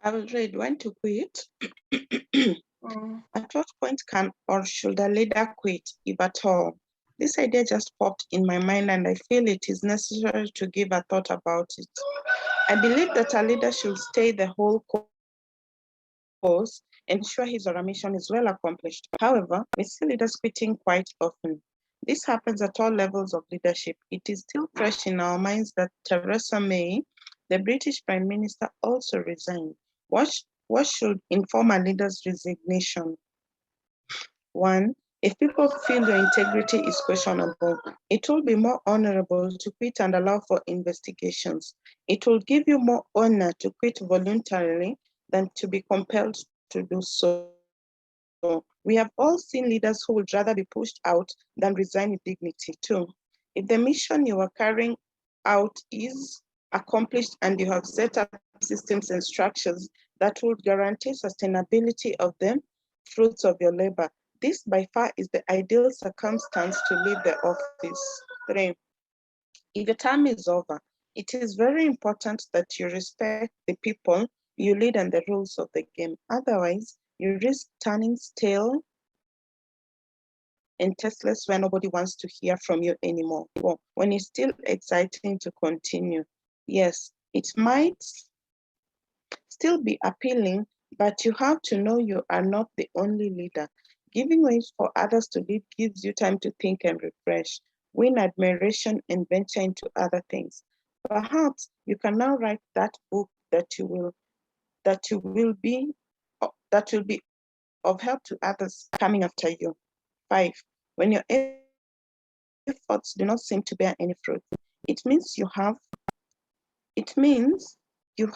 I will read when to quit. At what point can or should a leader quit, if at all? This idea just popped in my mind and I feel it is necessary to give a thought about it. I believe that a leader should stay the whole course and ensure his or her mission is well accomplished. However, we see leaders quitting quite often. This happens at all levels of leadership. It is still fresh in our minds that Theresa May, the British Prime Minister, also resigned. What should inform a leader's resignation? One, if people feel your integrity is questionable, it will be more honorable to quit and allow for investigations. It will give you more honor to quit voluntarily than to be compelled to do so. We have all seen leaders who would rather be pushed out than resign with dignity too. If the mission you are carrying out is accomplished and you have set up systems and structures that will guarantee sustainability of the fruits of your labor, this by far is the ideal circumstance to leave the office. 3. If your term is over, it is very important that you respect the people you lead and the rules of the game. Otherwise, you risk turning stale and tasteless when nobody wants to hear from you anymore. Well, when it's still exciting to continue. Yes, it might still be appealing, but you have to know you are not the only leader. Giving way for others to lead gives you time to think and refresh, win admiration, and venture into other things. Perhaps you can now write that book that will be of help to others coming after you. 5. When your efforts do not seem to bear any fruit, it means you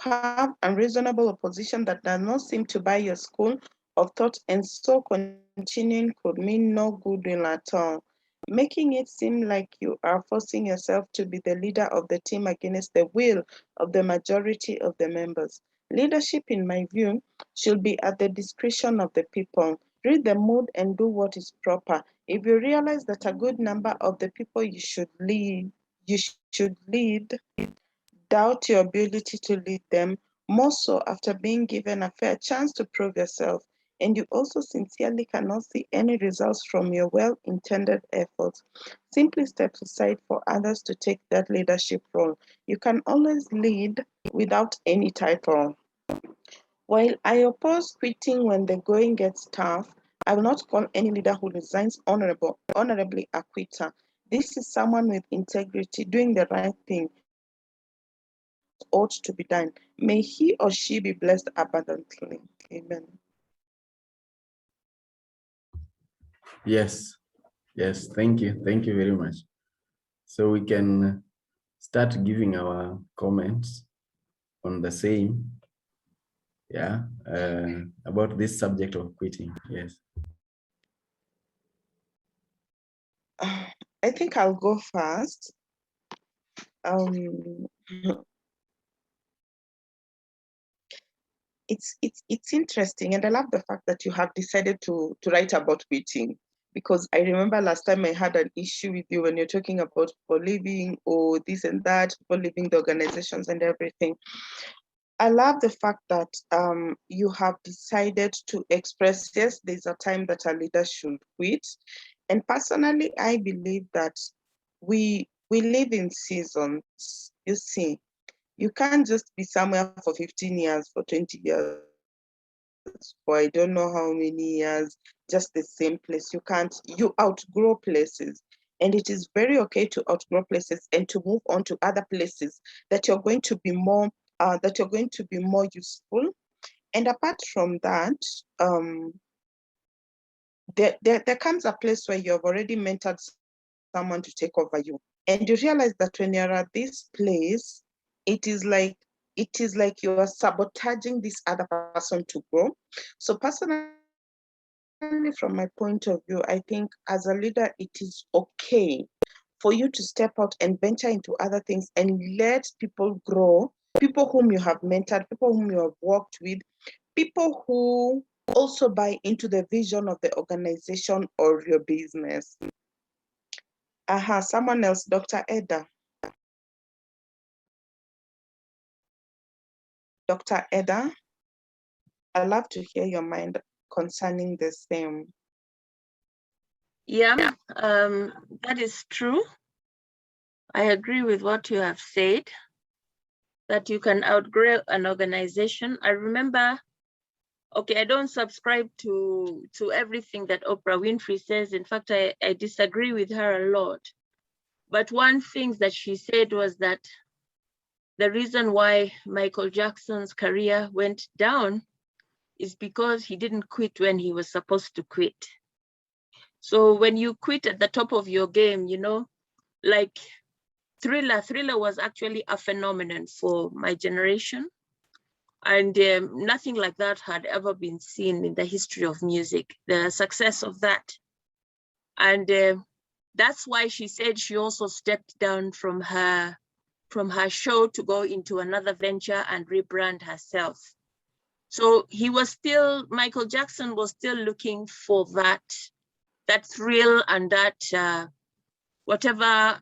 have unreasonable opposition that does not seem to buy your school of thought, and so continuing could mean no goodwill at all, making it seem like you are forcing yourself to be the leader of the team against the will of the majority of the members. Leadership, in my view, should be at the discretion of the people. Read the mood and do what is proper. If you realize that a good number of the people you should lead doubt your ability to lead them, more so after being given a fair chance to prove yourself, and you also sincerely cannot see any results from your well-intended efforts, simply step aside for others to take that leadership role. You can always lead without any title. While I oppose quitting when the going gets tough, I will not call any leader who resigns honorably a quitter. This is someone with integrity, doing the right thing, doing what ought to be done. May he or she be blessed abundantly. Amen. Yes, yes, thank you. Thank you very much. So we can start giving our comments on the same, yeah, about this subject of quitting. Yes. I think I'll go first. Um, it's interesting, and I love the fact that you have decided to write about quitting, because I remember last time I had an issue with you when you're talking about people leaving or this and that, people leaving the organizations and everything. I love the fact that you have decided to express, yes, there's a time that a leader should quit. And personally, I believe that we live in seasons. You see, you can't just be somewhere for 15 years, for 20 years, for I don't know how many years, just the same place. You outgrow places. And it is very okay to outgrow places and to move on to other places that you're going to be more useful. And apart from that, there comes a place where you have already mentored someone to take over you. And you realize that when you're at this place, it is like you are sabotaging this other person to grow. So personally, from my point of view, I think as a leader, it is okay for you to step out and venture into other things and let people grow, people whom you have mentored, people whom you have worked with, people who also buy into the vision of the organization or your business. Someone else, Dr. Eda. Dr. Eda. I'd love to hear your mind concerning the same. Yeah, that is true. I agree with what you have said, that you can outgrow an organization. I remember, okay, I don't subscribe to everything that Oprah Winfrey says. In fact, I disagree with her a lot. But one thing that she said was that the reason why Michael Jackson's career went down is because he didn't quit when he was supposed to quit. So when you quit at the top of your game, you know, like Thriller was actually a phenomenon for my generation. And nothing like that had ever been seen in the history of music, the success of that. And that's why she said she also stepped down from her show to go into another venture and rebrand herself. So Michael Jackson was still looking for that thrill and that whatever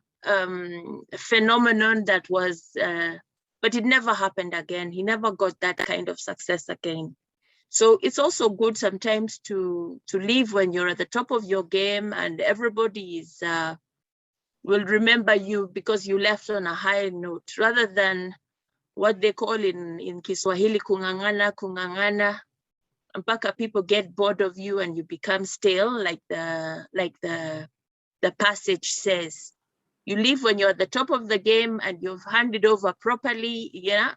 phenomenon that was, but it never happened again. He never got that kind of success again. So it's also good sometimes to leave when you're at the top of your game and everybody will remember you because you left on a high note, rather than what they call in Kiswahili kungangana, mpaka people get bored of you and you become stale, like the passage says. You leave when you're at the top of the game and you've handed over properly, yeah.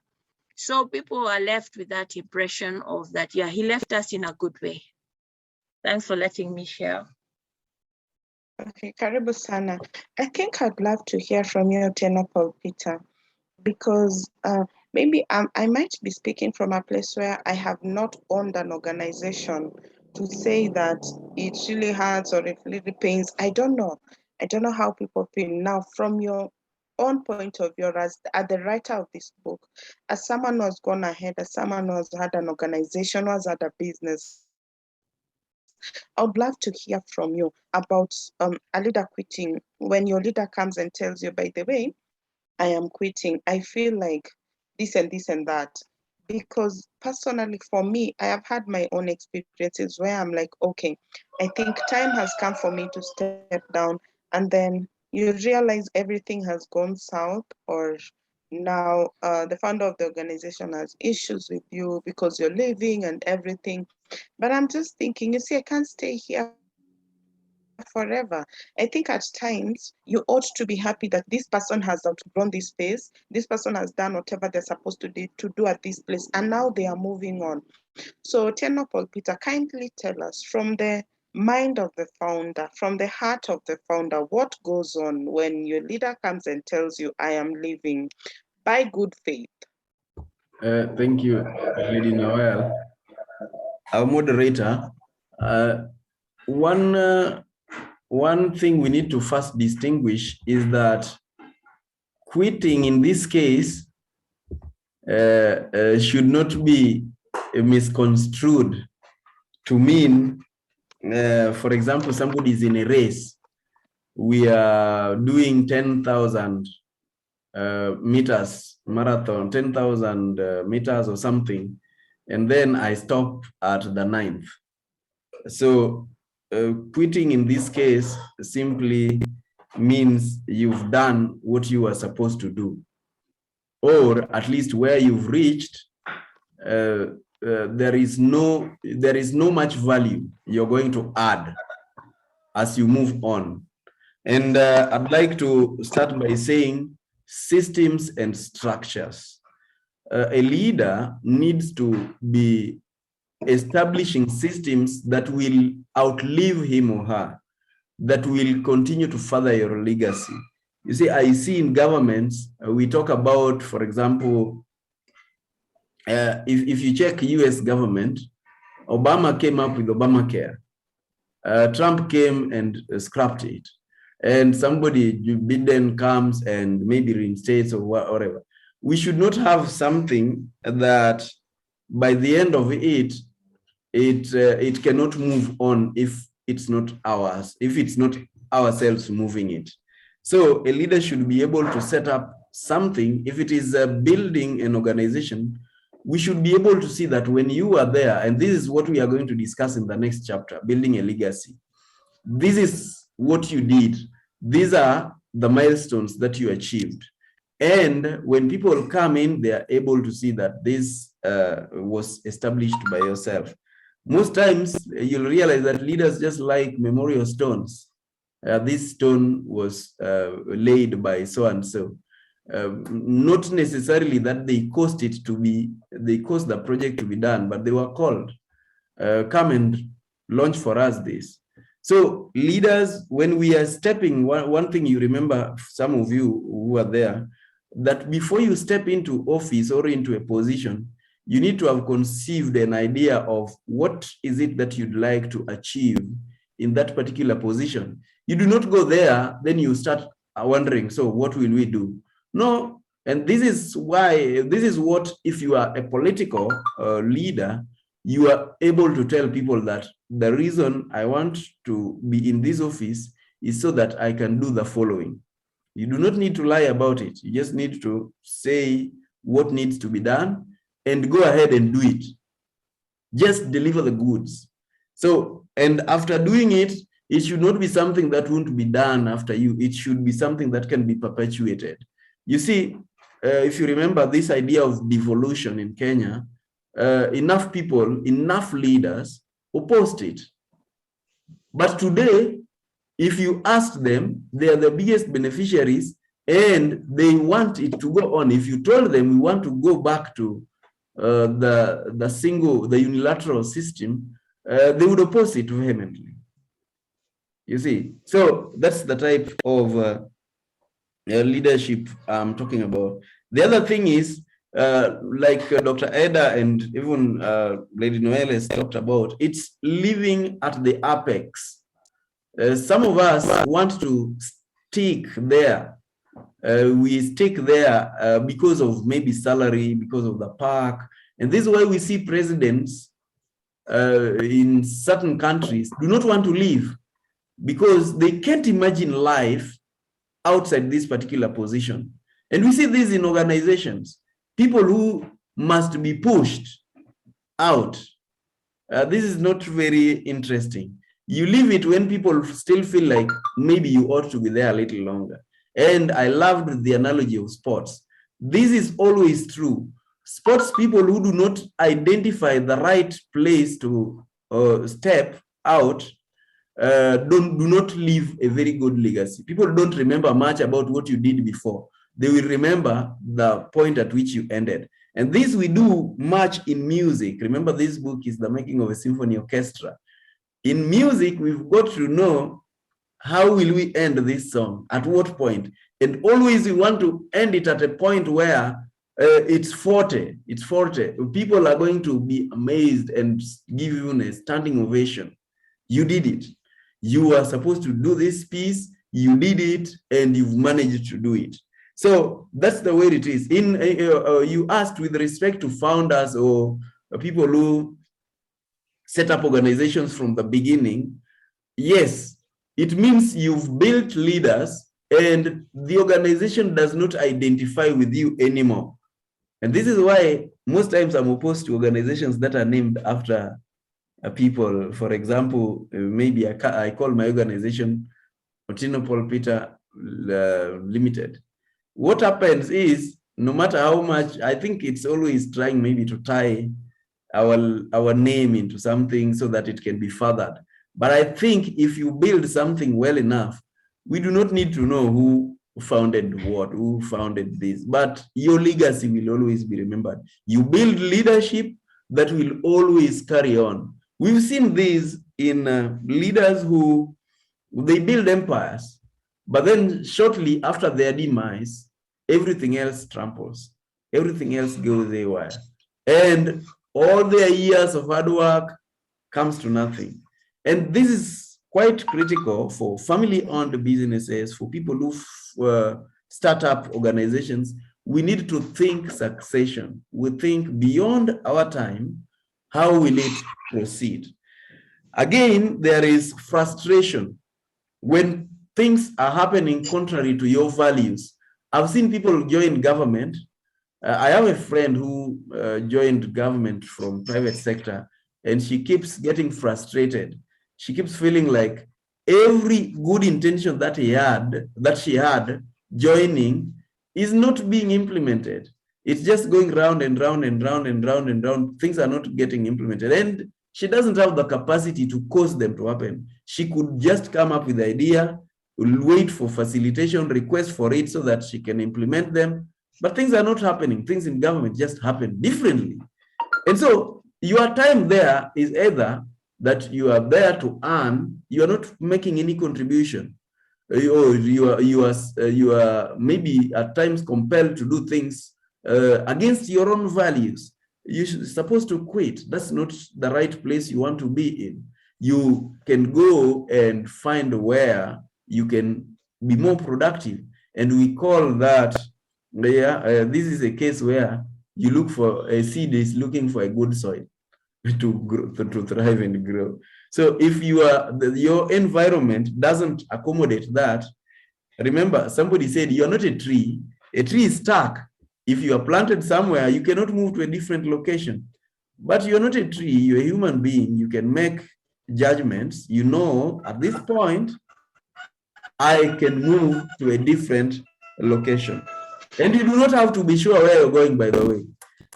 So people are left with that impression of that, yeah, he left us in a good way. Thanks for letting me share. Okay, karibu sana. I think I'd love to hear from you, Otieno Paul Peter, because maybe I might be speaking from a place where I have not owned an organization to say that it really hurts or it really pains. I don't know. I don't know how people feel. Now, from your own point of view, as the writer of this book, as someone who has gone ahead, as someone who has had an organization, who has had a business, I would love to hear from you about a leader quitting. When your leader comes and tells you, by the way, I am quitting, I feel like this and this and that. Because personally, for me, I have had my own experiences where I'm like, okay, I think time has come for me to step down. And then you realize everything has gone south, or now the founder of the organization has issues with you because you're leaving and everything. But I'm just thinking, you see, I can't stay here forever. I think at times you ought to be happy that this person has outgrown this space, this person has done whatever they're supposed to do at this place, and now they are moving on. So Otieno Paul Peter, kindly tell us from the mind of the founder, from the heart of the founder, what goes on when your leader comes and tells you, I am leaving by good faith? Thank you, Lady Noel. Our moderator, one thing we need to first distinguish is that quitting in this case should not be misconstrued to mean, for example, somebody is in a race. We are doing 10,000 meters marathon, 10,000 meters or something, and then I stop at the 9th. So quitting in this case simply means you've done what you were supposed to do, or at least where you've reached, there is no much value you're going to add as you move on. And I'd like to start by saying systems and structures. A leader needs to be establishing systems that will outlive him or her, that will continue to further your legacy. You see, I see in governments, we talk about, for example, if you check US government, Obama came up with Obamacare. Trump came and scrapped it. And somebody, Biden, comes and maybe reinstates or whatever. We should not have something that by the end of it, it cannot move on if it's not ours, if it's not ourselves moving it. So a leader should be able to set up something. If it is building an organization, we should be able to see that when you are there, and this is what we are going to discuss in the next chapter, building a legacy. This is what you did. These are the milestones that you achieved. And when people come in, they are able to see that this was established by yourself. Most times, you'll realize that leaders just like memorial stones. This stone was laid by so-and-so. Not necessarily that they caused the project to be done, but they were called, come and launch for us this. So leaders, when we are stepping, one thing you remember, some of you who are there, that before you step into office or into a position, you need to have conceived an idea of what is it that you'd like to achieve in that particular position. You do not go there, then you start wondering, so what will we do? No, and this is what, if you are a political leader, you are able to tell people that the reason I want to be in this office is so that I can do the following. You do not need to lie about it. You just need to say what needs to be done and go ahead and do it. Just deliver the goods. So, and after doing it, it should not be something that won't be done after you. It should be something that can be perpetuated. You see, if you remember this idea of devolution in Kenya, enough people, enough leaders opposed it. But today, if you ask them, they are the biggest beneficiaries and they want it to go on. If you told them we want to go back to the unilateral system, they would oppose it vehemently. You see, so that's the type of leadership I'm talking about. The other thing is, like Dr. Eda and even Lady Noel has talked about, it's living at the apex. Some of us want to stick there. We stick there because of maybe salary, because of the park. And this is why we see presidents in certain countries do not want to leave, because they can't imagine life outside this particular position. And we see this in organizations, people who must be pushed out. This is not very interesting. You leave it when people still feel like maybe you ought to be there a little longer. And I loved the analogy of sports. This is always true. Sports people who do not identify the right place to step out do not leave a very good legacy. People don't remember much about what you did before. They will remember the point at which you ended. And this we do much in music. Remember, this book is The Making of a Symphony Orchestra. In music, we've got to know how will we end this song, at what point. And always we want to end it at a point where it's forte. It's forte. People are going to be amazed and give you a standing ovation. You did it. You are supposed to do this piece, you did it, and you've managed to do it. So that's the way it is. You asked with respect to founders or people who set up organizations from the beginning. Yes, it means you've built leaders and the organization does not identify with you anymore. And this is why most times I'm opposed to organizations that are named after people. For example, maybe I call my organization Otieno Paul Peter Limited. What happens is, no matter how much, I think it's always trying maybe to tie our name into something so that it can be furthered. But I think if you build something well enough, we do not need to know who founded what, who founded this, but your legacy will always be remembered. You build leadership that will always carry on. We've seen this in leaders who they build empires, but then shortly after their demise, everything else tramples, everything else goes haywire, and all their years of hard work comes to nothing. And this is quite critical for family-owned businesses, for people who start up organizations. We need to think succession. We think beyond our time, how will it proceed? Again, there is frustration when things are happening contrary to your values. I've seen people join government I have a friend who joined government from private sector, and she keeps getting frustrated. She keeps feeling like every good intention that she had joining is not being implemented. It's just going round and round and round and round and round. Things are not getting implemented. And she doesn't have the capacity to cause them to happen. She could just come up with the idea, wait for facilitation, request for it so that she can implement them. But things are not happening. Things in government just happen differently. And so your time there is either that you are there to earn, you are not making any contribution, or you are maybe at times compelled to do things against your own values. You're supposed to quit. That's not the right place you want to be in. You can go and find where you can be more productive. And we call that, this is a case where you look for a seed is looking for a good soil to grow, to thrive and grow. So if your environment doesn't accommodate that, remember somebody said you're not a tree. A tree is stuck. If you are planted somewhere, you cannot move to a different location. But you're not a tree, you're a human being. You can make judgments. You know, at this point, I can move to a different location. And you do not have to be sure where you're going, by the way.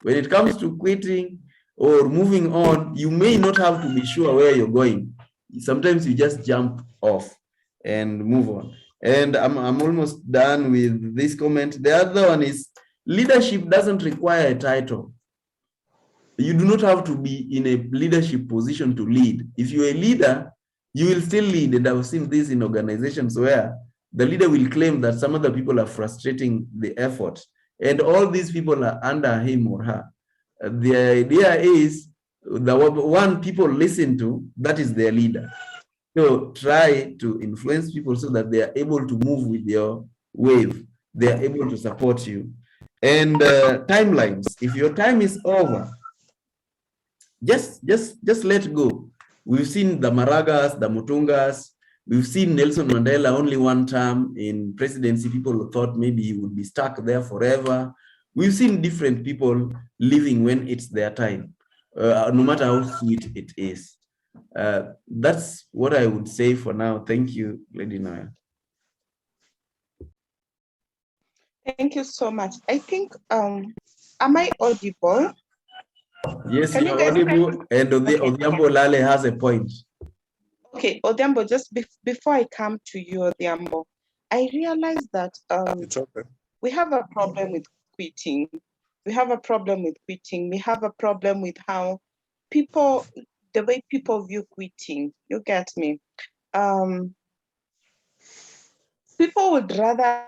When it comes to quitting or moving on, you may not have to be sure where you're going. Sometimes you just jump off and move on. And I'm almost done with this comment. The other one is leadership doesn't require a title. You do not have to be in a leadership position to lead. If you're a leader, you will still lead. And I've seen this in organizations where the leader will claim that some other people are frustrating the effort, and all these people are under him or her. The idea is the one people listen to, that is their leader. So try to influence people so that they are able to move with your wave. They are able to support you. And timelines. If your time is over, just let go. We've seen the Maragas, the Mutungas. We've seen Nelson Mandela only one term in presidency. People thought maybe he would be stuck there forever. We've seen different people living when it's their time, no matter how sweet it is. That's what I would say for now. Thank you, Lady Noya. Thank you so much. I think, am I audible? Yes, you're audible, and Odhiambo Lale has a point. Okay, Odhiambo, just before I come to you, Odhiambo, I realized that it's okay. We have a problem with quitting. We have a problem with quitting. We have a problem with how people, the way people view quitting. You get me? People would rather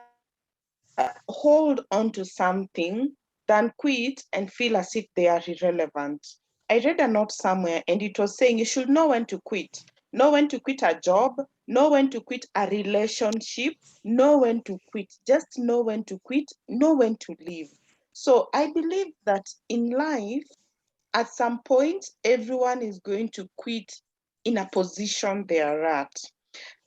hold on to something than quit and feel as if they are irrelevant. I read a note somewhere and it was saying you should know when to quit. Know when to quit a job, know when to quit a relationship, know when to quit. Just know when to quit, know when to leave. So I believe that in life, at some point, everyone is going to quit in a position they are at,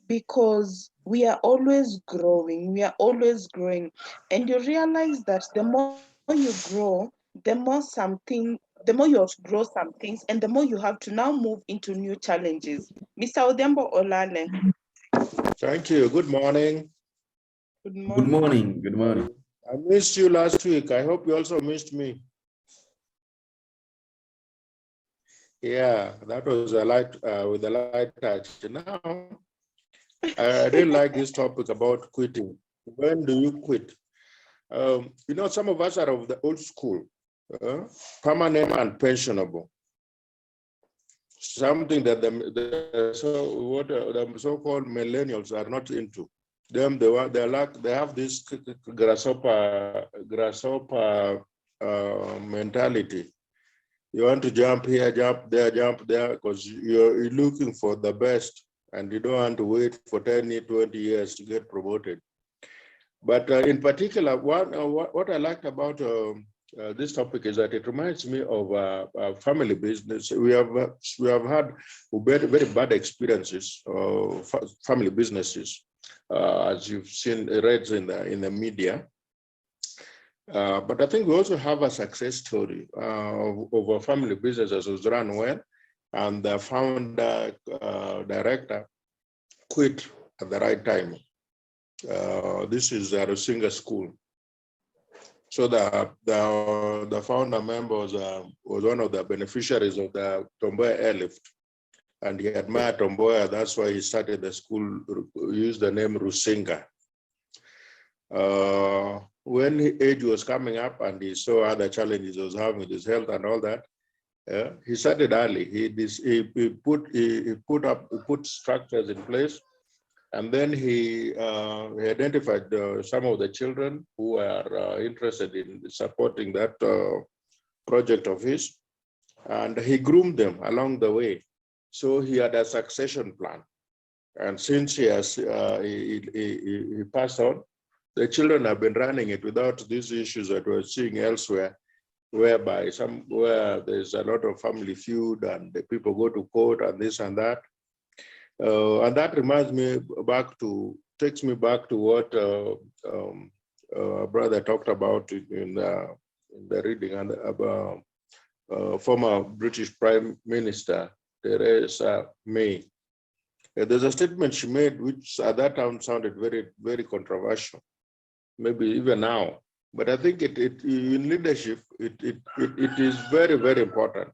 because we are always growing. We are always growing. And you realize that the more you grow, the more you outgrow some things, and the more you have to now move into new challenges. Mr. Odhiambo Olale. Thank you. Good morning. Good morning. Good morning. Good morning. I missed you last week. I hope you also missed me. Yeah, that was a light with a light touch. Now, I really like this topic about quitting. When do you quit? You know, some of us are of the old school, permanent and pensionable. Something that the so-called millennials are not into. They have this grasshopper mentality. You want to jump here, jump there, because you're looking for the best, and you don't want to wait for 10, 20 years to get promoted. But in particular, what I liked about this topic is that it reminds me of family business. We have had very bad experiences of family businesses, as you've seen read in the media. But I think we also have a success story of a family business that was run well, and the founder director quit at the right time. This is a Rusinga school. So the founder member was one of the beneficiaries of the Tomboya airlift, and he admired Tomboya. That's why he started the school, used the name Rusinga. When age was coming up and he saw other challenges he was having with his health and all that, he started early. He put structures in place, and then he identified some of the children who are interested in supporting that project of his, and he groomed them along the way. So he had a succession plan, and since he has he passed on, the children have been running it without these issues that we're seeing elsewhere, whereby where there's a lot of family feud and the people go to court and this and that. And that takes me back to what brother talked about in the reading, and about former British Prime Minister Theresa May. There's a statement she made which at that time sounded very, very controversial, maybe even now. But I think in leadership, it is very, very important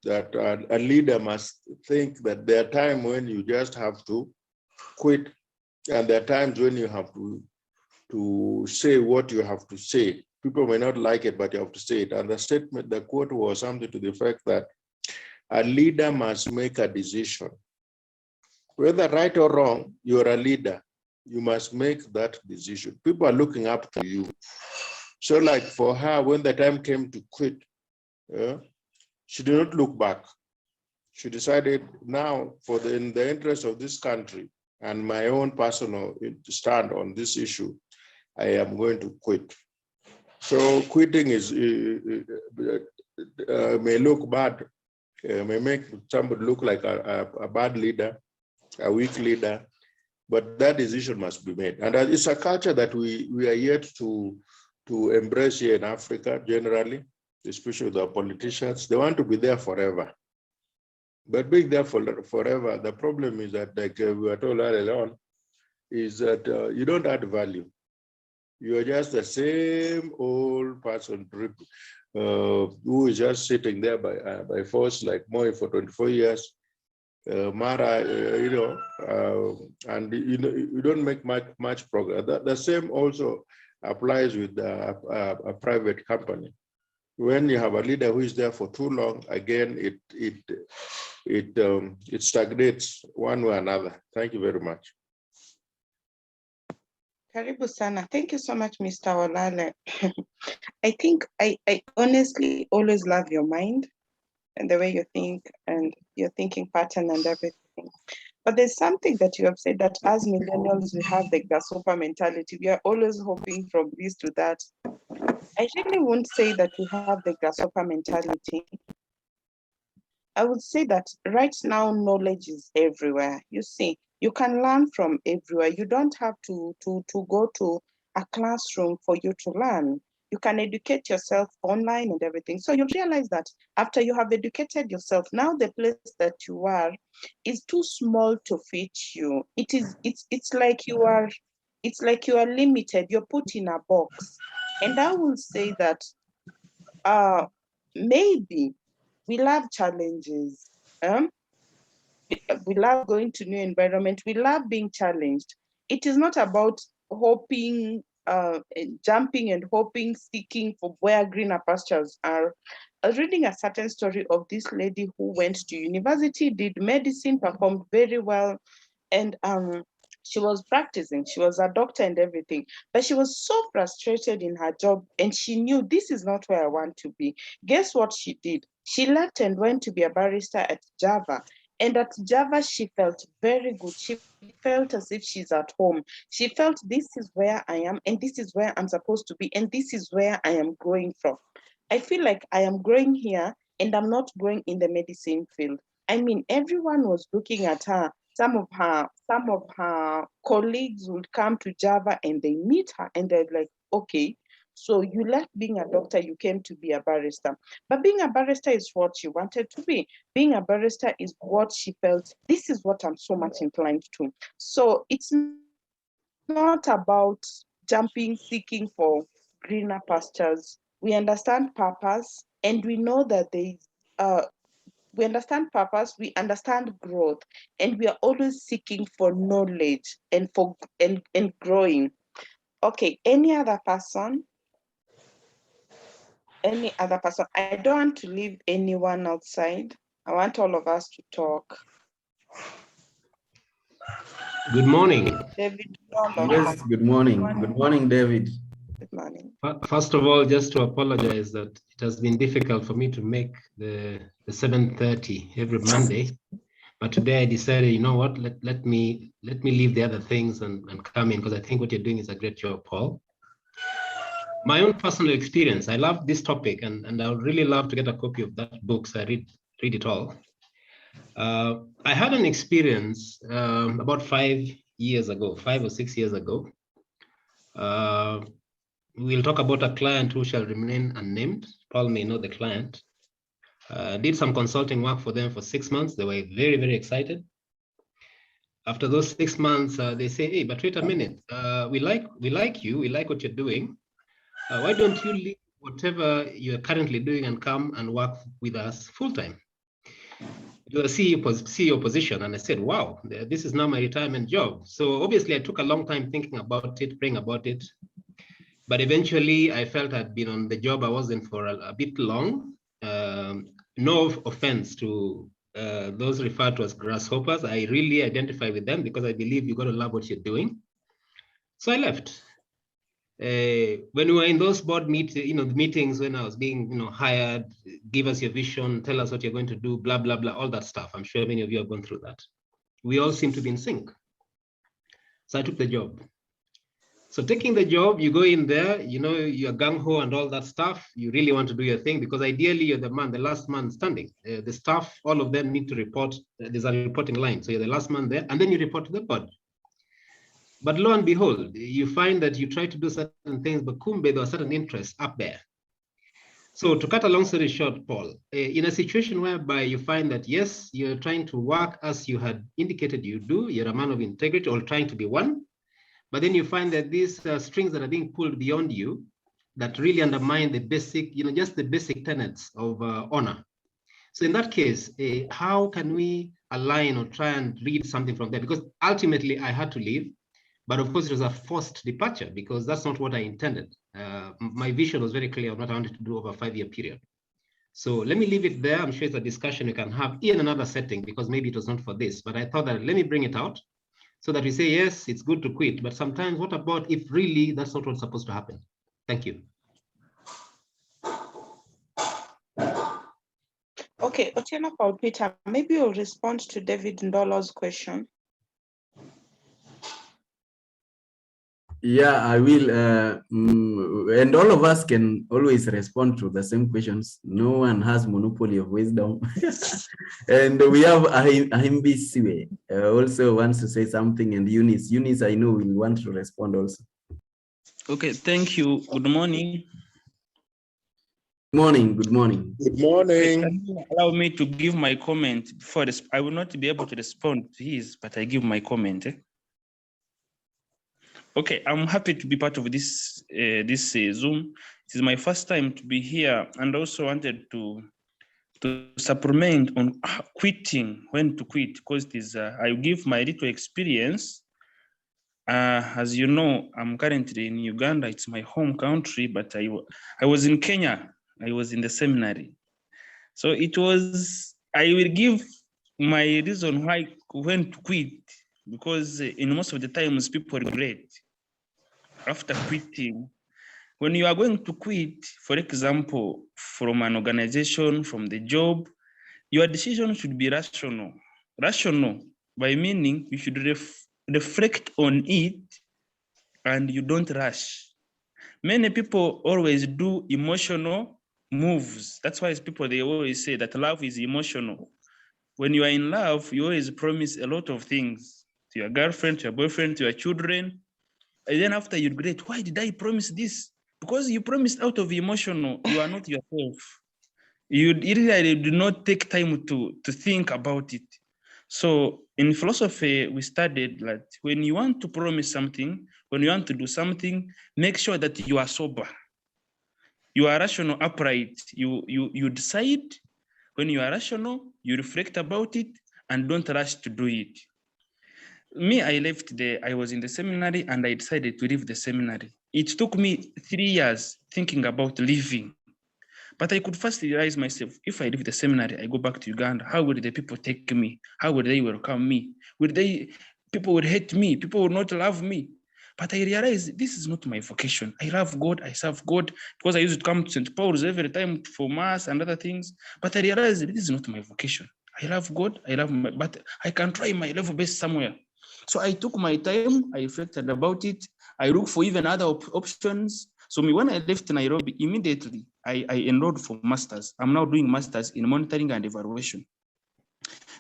that a leader must think that there are times when you just have to quit, and there are times when you have to say what you have to say. People may not like it, but you have to say it. And the statement, the quote was something to the effect that a leader must make a decision. Whether right or wrong, you're a leader. You must make that decision. People are looking up to you. So like for her, when the time came to quit, she did not look back. She decided now, in the interest of this country and my own personal stand on this issue, I am going to quit. So quitting may look bad, may make somebody look like a bad leader, a weak leader, but that decision must be made. And it's a culture that we are yet to embrace here in Africa generally, especially the politicians. They want to be there forever. But being there forever, the problem is that, like we were told earlier on, is that you don't add value. You are just the same old person who is just sitting there by force, like Moi for 24 years, Mara, and you don't make much progress. The same also applies with a private company. When you have a leader who is there for too long, again, it stagnates one way or another. Thank you very much. Karibu sana. Thank you so much, Mr. Olale. I think I honestly always love your mind and the way you think and your thinking pattern and everything. But there's something that you have said, that as millennials, we have the grasshopper mentality. We are always hoping from this to that. I really won't say that we have the grasshopper mentality. I would say that right now, knowledge is everywhere. You see, you can learn from everywhere. You don't have to go to a classroom for you to learn. You can educate yourself online and everything. So you realize that after you have educated yourself, now the place that you are is too small to fit you. It's like you are limited. You're put in a box. And I will say that maybe we love challenges. We love going to new environment. We love being challenged. It is not about hoping, jumping and hoping, seeking for where greener pastures are. I was reading a certain story of this lady who went to university, did medicine, performed very well, and she was practicing. She was a doctor and everything, but she was so frustrated in her job, and she knew this is not where I want to be. Guess what she did? She left and went to be a barrister at Java. And at Java, she felt very good. She felt as if she's at home. She felt this is where I am, and this is where I'm supposed to be, and this is where I am growing from. I feel like I am growing here, and I'm not growing in the medicine field. I mean, everyone was looking at her. Some of her colleagues would come to Java and they meet her and they're like, okay, So you left being a doctor, you came to be a barrister. But being a barrister is what she wanted to be. Being a barrister is what she felt, this is what I'm so much inclined to. So it's not about jumping, seeking for greener pastures. We understand purpose, and we know that we understand purpose, we understand growth, and we are always seeking for knowledge and growing. Okay, any other person? Any other person? I don't want to leave anyone outside. I want all of us to talk. Good morning. David. Yes, good morning. Good morning, David. Good morning. First of all, just to apologize that it has been difficult for me to make the 7:30 every Monday. But today I decided, you know what, let me leave the other things and come in, because I think what you're doing is a great job, Paul. My own personal experience, I love this topic, and I would really love to get a copy of that book so I read it all. I had an experience about 5 or 6 years ago. We'll talk about a client who shall remain unnamed. Paul may know the client. Did some consulting work for them for 6 months. They were very, very excited. After those 6 months, they say, hey, but wait a minute. We like you. We like what you're doing. Why don't you leave whatever you're currently doing and come and work with us full-time? It was a CEO position. And I said, wow, this is now my retirement job. So obviously I took a long time thinking about it, praying about it. But eventually I felt I'd been on the job I wasn't for a bit long. No offense to those referred to as grasshoppers. I really identify with them because I believe you got to love what you're doing. So I left. When we were in those board meetings, when I was being hired, give us your vision, tell us what you're going to do, blah, blah, blah, all that stuff. I'm sure many of you have gone through that. We all seem to be in sync. So I took the job. So taking the job, you go in there, you're gung-ho and all that stuff. You really want to do your thing because ideally you're the last man standing. The staff, all of them need to report. There's a reporting line. So you're the last man there, and then you report to the board. But lo and behold, you find that you try to do certain things, but kumbe, there are certain interests up there. So to cut a long story short, Paul, in a situation whereby you find that, yes, you're trying to work as you had indicated you do, you're a man of integrity or trying to be one, but then you find that these strings that are being pulled beyond you that really undermine the basic, just the basic tenets of honor. So in that case, how can we align or try and read something from there? Because ultimately I had to leave. But of course, it was a forced departure because that's not what I intended. My vision was very clear on what I wanted to do over a 5-year period. So let me leave it there. I'm sure it's a discussion we can have in another setting because maybe it was not for this. But I thought that let me bring it out so that we say, yes, it's good to quit. But sometimes what about if really that's not what's supposed to happen? Thank you. Okay, Otieno Paul Peter, maybe you'll respond to David Ndolo's question. Yeah, I will. And all of us can always respond to the same questions. No one has monopoly of wisdom. And we have Ahimbi Siwe also wants to say something, and Eunice, I know will want to respond also. Okay, thank you. Good morning. Good morning. Good morning. Good morning. Can you allow me to give my comment before this? I will not be able to respond to his, but I give my comment. Okay, I'm happy to be part of this Zoom. It is my first time to be here, and also wanted to supplement on quitting, when to quit, because it is I give my little experience. As you know, I'm currently in Uganda. It's my home country, but I was in Kenya. I was in the seminary. So it was, I will give my reason why when to quit, because in most of the times people regret after quitting. When you are going to quit, for example, from an organization, from the job, your decision should be rational. Rational by meaning you should reflect on it and you don't rush. Many people always do emotional moves. That's why people, they always say that love is emotional. When you are in love, you always promise a lot of things to your girlfriend, to your boyfriend, to your children. And then after you regret, why did I promise this? because you promised out of emotional, you are not yourself. You really do not take time to think about it. So in philosophy, we studied that when you want to promise something, when you want to do something, make sure that you are sober. You are rational, upright. You decide. When you are rational, you reflect about it and don't rush to do it. Me, I was in the seminary and I decided to leave the seminary. It took me 3 years thinking about leaving. But I could first realize myself, if I leave the seminary, I go back to Uganda, how will the people take me? How will they welcome me? People would hate me, people would not love me. But I realized this is not my vocation. I love God, I serve God, because I used to come to St. Paul's every time for mass and other things. But I realized this is not my vocation. I love God, but I can try my level best somewhere. So I took my time, I reflected about it. I looked for even other options. So when I left Nairobi, immediately I enrolled for masters. I'm now doing masters in monitoring and evaluation.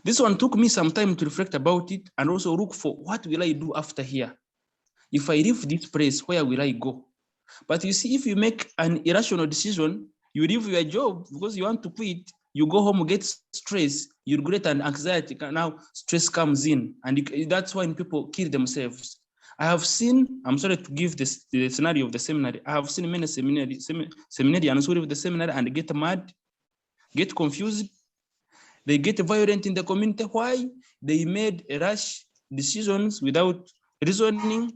This one took me some time to reflect about it and also look for what will I do after here. If I leave this place, where will I go? But you see, if you make an irrational decision, you leave your job because you want to quit, you go home, get stress, you regret and anxiety. Now stress comes in, and that's when people kill themselves. I have seen, I'm sorry to give the scenario of the seminary. I have seen many seminarians who leave the seminary and get mad, get confused. They get violent in the community. Why? They made rash decisions without reasoning,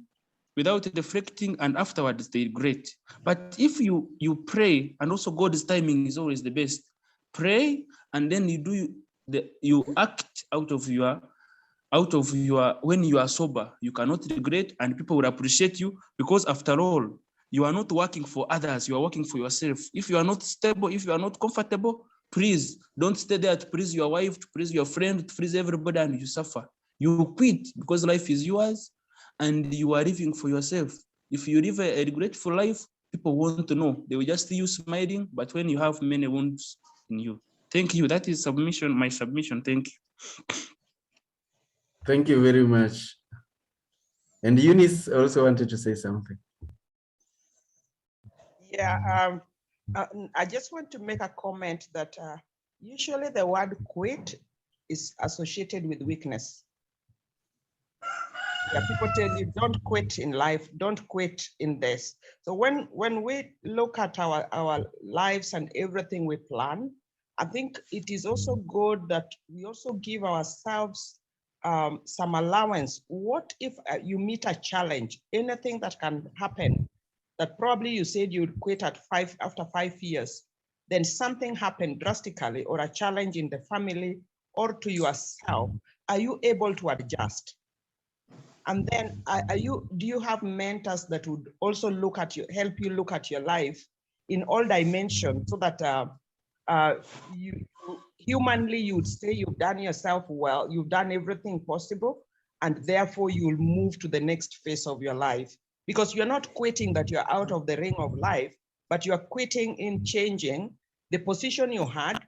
without reflecting, and afterwards they regret. But if you pray, and also God's timing is always the best, pray and then you act out of your when you are sober, you cannot regret and people will appreciate you, because after all, you are not working for others, you are working for yourself. If you are not stable, if you are not comfortable, please don't stay there to please your wife, to please your friend, to please everybody, and you suffer. You quit because life is yours and you are living for yourself. If you live a regretful life, people want to know. They will just see you smiling, but when you have many wounds in you. Thank you. That is my submission. Thank you. Thank you very much. And Eunice also wanted to say something. Yeah, I just want to make a comment that usually the word quit is associated with weakness. Yeah, people tell you don't quit in life, don't quit in this. So when we look at our lives and everything we plan, I think it is also good that we also give ourselves some allowance. What if you meet a challenge, anything that can happen, that probably you said you'd quit after 5 years, then something happened drastically, or a challenge in the family or to yourself, are you able to adjust? And then do you have mentors that would also help you look at your life in all dimensions, so that humanly you would say you've done yourself well, you've done everything possible, and therefore you'll move to the next phase of your life? Because you're not quitting that you're out of the ring of life, but you're quitting in changing the position you had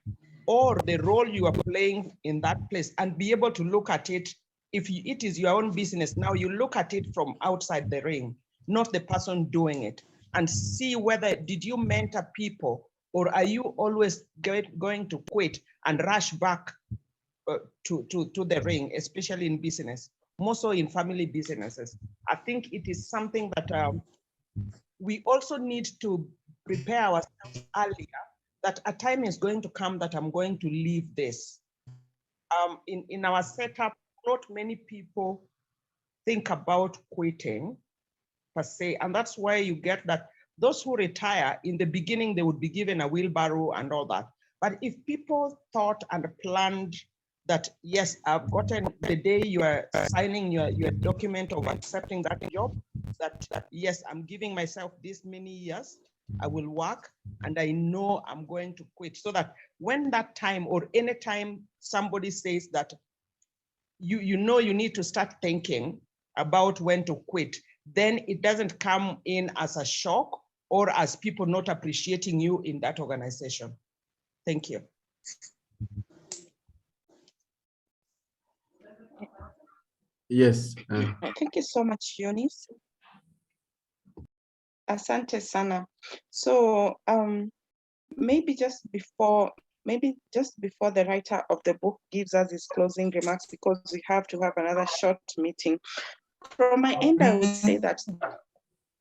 or the role you are playing in that place, and be able to look at it. If it is your own business, now you look at it from outside the ring, not the person doing it, and see whether did you mentor people, or are you always going to quit and rush back to the ring, especially in business, more so in family businesses. I think it is something that we also need to prepare ourselves earlier, that a time is going to come that I'm going to leave this. In our setup, not many people think about quitting per se, and that's why you get that those who retire, in the beginning, they would be given a wheelbarrow and all that. But if people thought and planned that, yes, I've gotten the day you are signing your document of accepting that job, that yes, I'm giving myself this many years, I will work, and I know I'm going to quit. So that when that time, or any time somebody says that you know you need to start thinking about when to quit, then it doesn't come in as a shock or as people not appreciating you in that organization. Thank you. Yes. Thank you so much, Eunice. Asante sana. So maybe just before the writer of the book gives us his closing remarks, because we have to have another short meeting. From my end, I would say that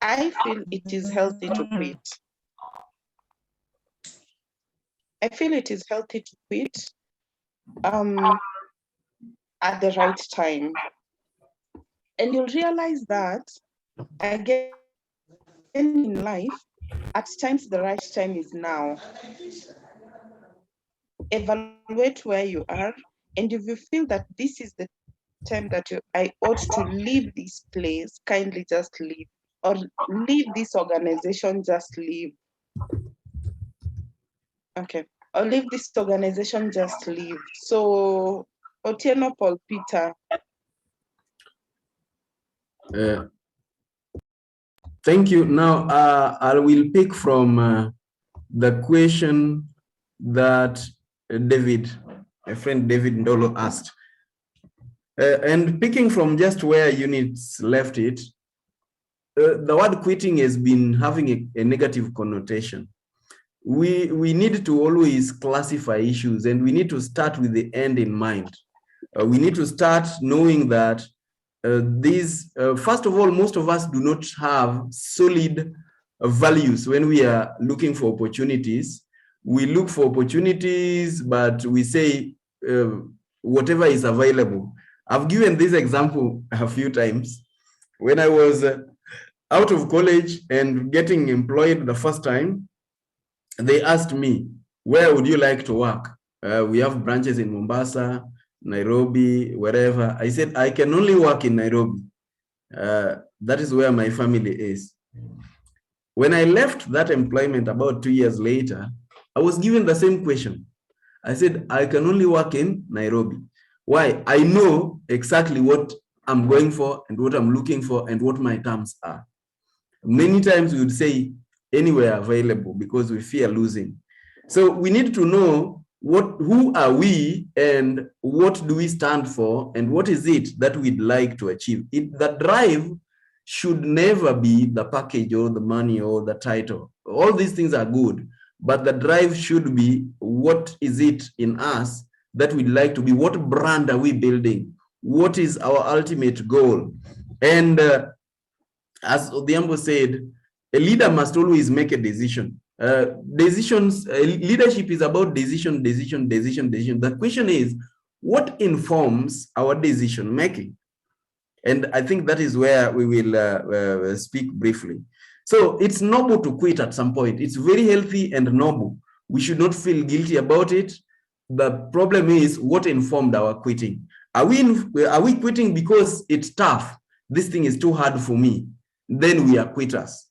I feel it is healthy to quit. I feel it is healthy to quit at the right time. And you'll realize that, again, in life, at times the right time is now. Evaluate where you are, and if you feel that this is the time that I ought to leave this place, kindly just leave, or leave this organization, just leave. Okay, or leave this organization, just leave. So, Otieno Paul Peter. Thank you. Now, I will pick from the question that David, my friend David Ndolo asked. And picking from just where units left it, the word quitting has been having a negative connotation. We need to always classify issues, and we need to start with the end in mind. We need to start knowing that first of all, most of us do not have solid values when we are looking for opportunities. We look for opportunities, but we say whatever is available. I've given this example a few times. When I was out of college and getting employed the first time, they asked me, where would you like to work? We have branches in Mombasa, Nairobi, wherever. I said, I can only work in Nairobi. That is where my family is. When I left that employment about 2 years later, I was given the same question. I said, I can only work in Nairobi. Why? I know exactly what I'm going for and what I'm looking for and what my terms are. Many times we would say anywhere available because we fear losing. So we need to know who are we and what do we stand for and what is it that we'd like to achieve. The drive should never be the package or the money or the title. All these things are good, but the drive should be what is it in us that we'd like to be, what brand are we building, what is our ultimate goal. And as Odhiambo said, a leader must always make a decision. Leadership is about decision. The question is, what informs our decision making? And I think that is where we will speak briefly. So it's noble to quit at some point. It's very healthy and noble. We should not feel guilty about it. The problem is what informed our quitting. Are we quitting because it's tough? This thing is too hard for me. Then we are quitters.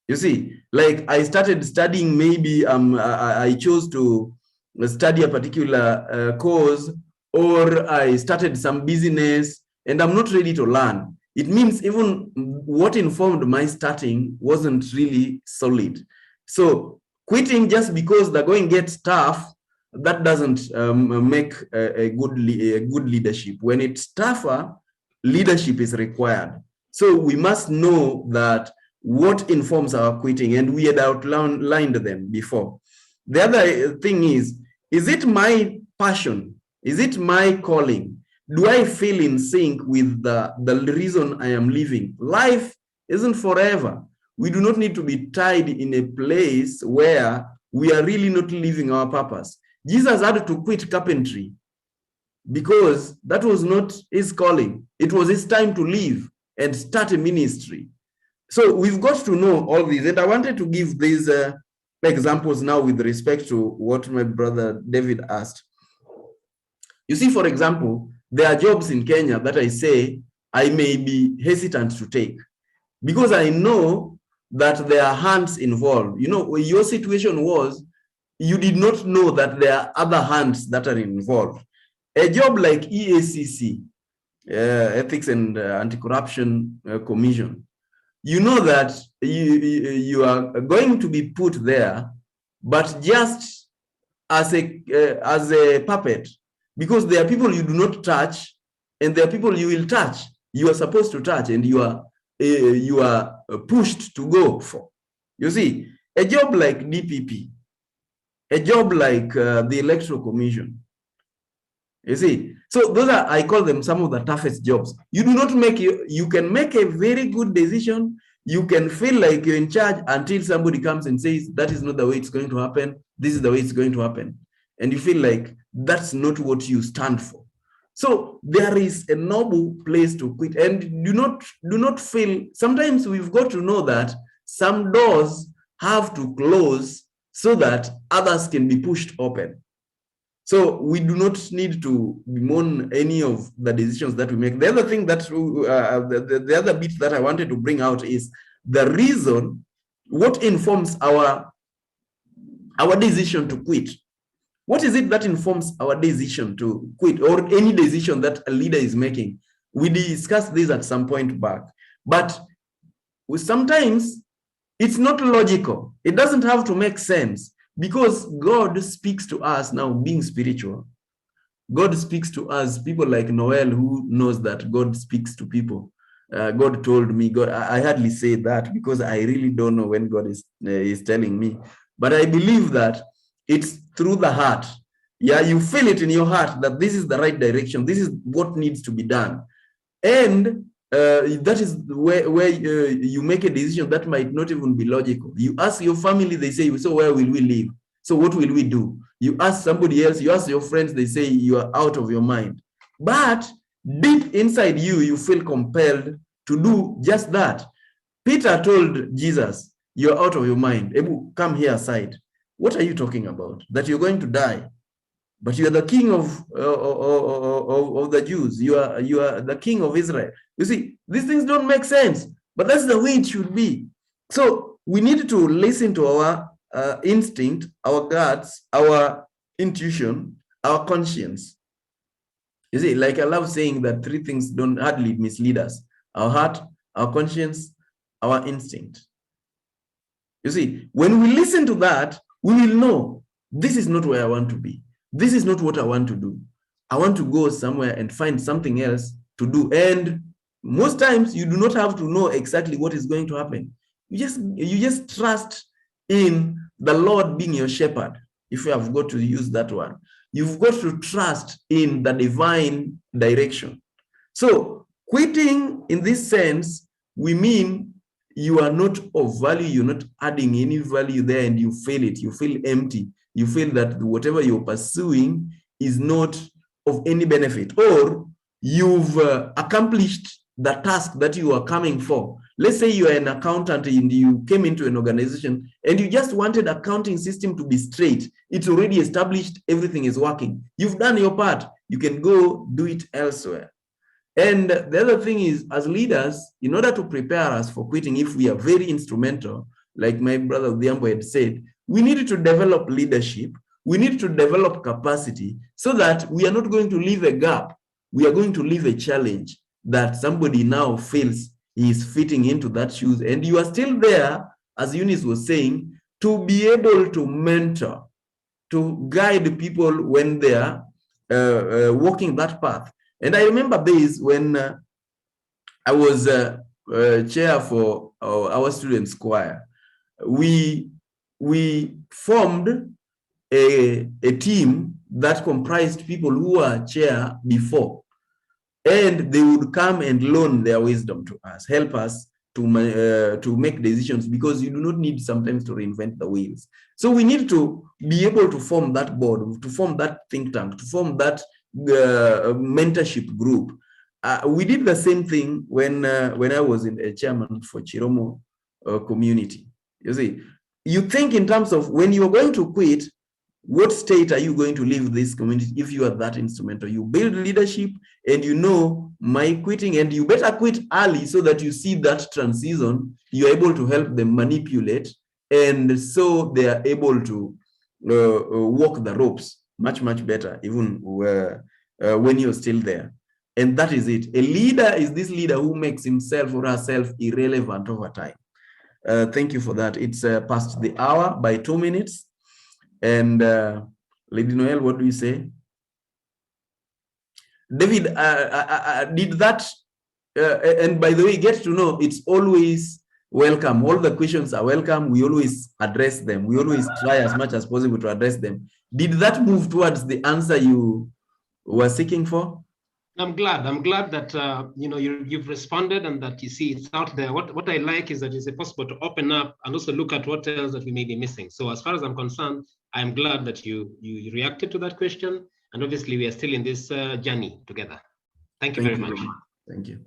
You see, like I started studying, maybe I chose to study a particular course, or I started some business and I'm not ready to learn. It means even what informed my starting wasn't really solid. So quitting just because the going gets tough, that doesn't make a good leadership. When it's tougher, leadership is required. So we must know that what informs our quitting, and we had outlined them before. The other thing is it my passion? Is it my calling? Do I feel in sync with the reason I am living? Life isn't forever. We do not need to be tied in a place where we are really not living our purpose. Jesus had to quit carpentry because that was not his calling. It was his time to live and start a ministry. So we've got to know all these. And I wanted to give these examples now with respect to what my brother David asked. You see, for example, there are jobs in Kenya that I say I may be hesitant to take because I know that there are hands involved. You know, your situation was you did not know that there are other hands that are involved. A job like EACC, Ethics and Anti-Corruption Commission, you know that you are going to be put there, but just as a puppet, because there are people you do not touch, and there are people you will touch. You are supposed to touch, and you are you are pushed to go for. You see, a job like DPP, a job like the Electoral Commission, you see, so those are, I call them some of the toughest jobs. You do not make, you can make a very good decision. You can feel like you're in charge until somebody comes and says, that is not the way it's going to happen. This is the way it's going to happen. And you feel like that's not what you stand for. So there is a noble place to quit, and do not feel, sometimes we've got to know that some doors have to close so that others can be pushed open. So we do not need to bemoan any of the decisions that we make. The other thing that, the other bit that I wanted to bring out is the reason, what informs our decision to quit. What is it that informs our decision to quit, or any decision that a leader is making? We discussed this at some point back, but sometimes it's not logical. It doesn't have to make sense, because God speaks to us now, being spiritual. God speaks to us, people like Noel, who knows that God speaks to people. God told me, God, I hardly say that because I really don't know when God is telling me. But I believe that it's through the heart. Yeah, you feel it in your heart that this is the right direction. This is what needs to be done. And that is where you make a decision that might not even be logical. You ask your family, they say, so where will we live? So what will we do? You ask somebody else, you ask your friends, they say you are out of your mind. But deep inside you, you feel compelled to do just that. Peter told Jesus, you're out of your mind. Ebu, come here aside. What are you talking about? That you're going to die. But you are the king of the Jews. You are the king of Israel. You see, these things don't make sense, but that's the way it should be. So we need to listen to our instinct, our guts, our intuition, our conscience. You see, like I love saying that three things don't hardly mislead us: our heart, our conscience, our instinct. You see, when we listen to that, we will know this is not where I want to be. This is not what I want to do. I want to go somewhere and find something else to do. And most times you do not have to know exactly what is going to happen. You just trust in the Lord being your shepherd. If you have got to use that one, you've got to trust in the divine direction. So quitting in this sense, we mean you are not of value, you're not adding any value there, and you feel it, you feel empty. You feel that whatever you're pursuing is not of any benefit, or you've accomplished the task that you are coming for. Let's say you are an accountant and you came into an organization and you just wanted accounting system to be straight. It's already established, everything is working. You've done your part. You can go do it elsewhere. And the other thing is, as leaders, in order to prepare us for quitting, if we are very instrumental, like my brother Odhiambo had said, we need to develop leadership. We need to develop capacity so that we are not going to leave a gap. We are going to leave a challenge that somebody now feels he is fitting into that shoes. And you are still there, as Eunice was saying, to be able to mentor, to guide people when they are walking that path. And I remember this when I was chair for our students' choir. We formed a team that comprised people who were chair before, and they would come and loan their wisdom to us, help us to make decisions, because you do not need sometimes to reinvent the wheels. So we need to be able to form that board, to form that think tank, to form that mentorship group. We did the same thing when I was in a chairman for Chiromo community. You see, you think in terms of when you're going to quit, what state are you going to leave this community if you are that instrumental? You build leadership and you know my quitting, and you better quit early so that you see that transition, you're able to help them manipulate, and so they are able to walk the ropes much better, even when you're still there. And that is it. A leader is this leader who makes himself or herself irrelevant over time. Thank you for that. It's past the hour by 2 minutes. And Lady Noel, what do you say? David, did that And by the way, get to know it's always welcome. All the questions are welcome. We always address them. We always try as much as possible to address them. Did that move towards the answer you were seeking for? I'm glad that you've responded and that you see it's out there. What I like is that it's possible to open up and also look at what else that we may be missing. So as far as I'm concerned, I'm glad that you reacted to that question, and obviously we are still in this journey together. Thank you very much. Thank you.